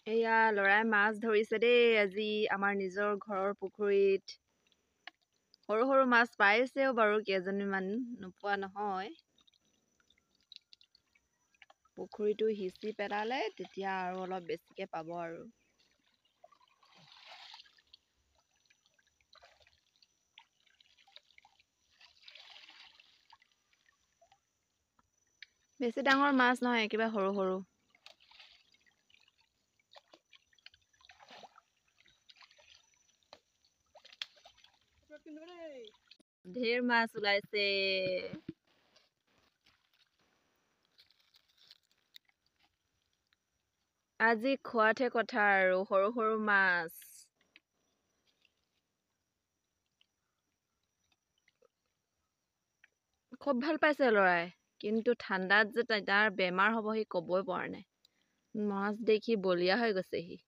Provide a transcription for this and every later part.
এয়া লৰাই মাছ ধৰিছে দেই আজি আমাৰ নিজৰ ঘৰৰ পুখুৰীত। সৰু সৰু মাছ পাইছেও বাৰু কেইজনীমান, নোপোৱা নহয়। পুখুৰীটো সিঁচি পেলালে তেতিয়া আৰু অলপ বেছিকে পাব আৰু। বেছি ডাঙৰ মাছ নহয়, একেবাৰে সৰু সৰু। ঢেৰ মাছ ওলাইছে। আজি খোৱাতহে কথা আৰু, সৰু সৰু মাছ। খুব ভাল পাইছে লৰাই, কিন্তু ঠাণ্ডাত যে তাৰ বেমাৰ হ'ব সি ক'বই পৰা নাই। মাছ দেখি বলিয়া হৈ গৈছে সি।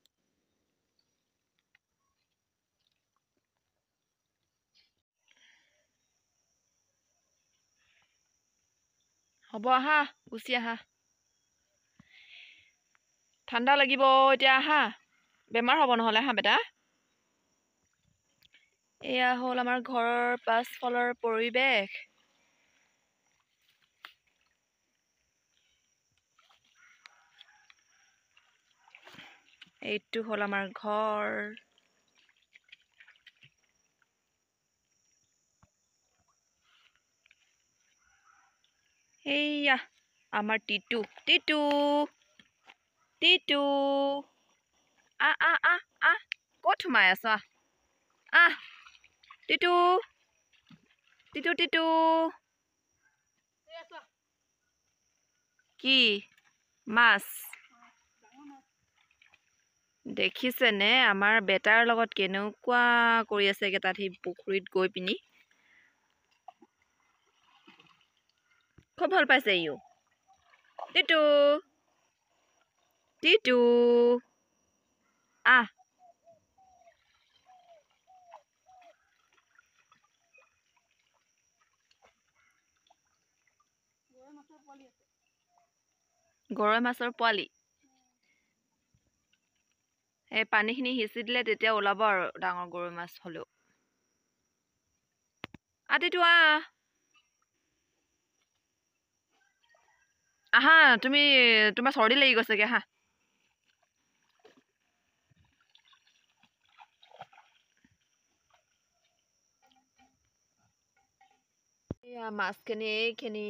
হ'ব আহা, গুচি আহা। ঠাণ্ডা লাগিব এতিয়া, আহা। বেমাৰ হ'ব নহ'লে, আহা বেটা। এয়া হ'ল আমাৰ ঘৰৰ পাছফালৰ পৰিৱেশ। এইটো হ'ল আমাৰ ঘৰ। এইয়া আমাৰ টিটু, টিটু, টিটু। আহ ক'ত সোমাই আছ? আহ টিটু, টিটু টিটু। কি মাছ? দেখিছেনে আমাৰ বেটাৰ লগত কেনেকুৱা কৰি আছে তাত সি পুখুৰীত গৈ পিনি। খুব ভাল পাইছে ইও। টিটু, টিটু, আহ। গৰৈ মাছৰ পোৱালি। এই পানীখিনি সিঁচি দিলে তেতিয়া ওলাব আৰু ডাঙৰ গৰৈ মাছ হ'লেও। টিটু আহ। আহা তুমি, তোমাৰ চৰ্দি লাগি গৈছেগে, আহা। এয়া মাছখিনি এইখিনি।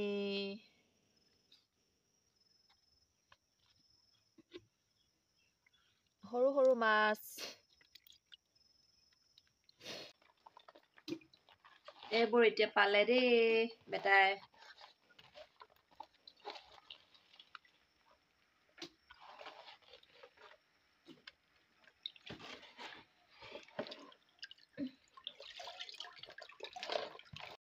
সৰু সৰু মাছ। এইবোৰ এতিয়া পালে দেই বেটাই।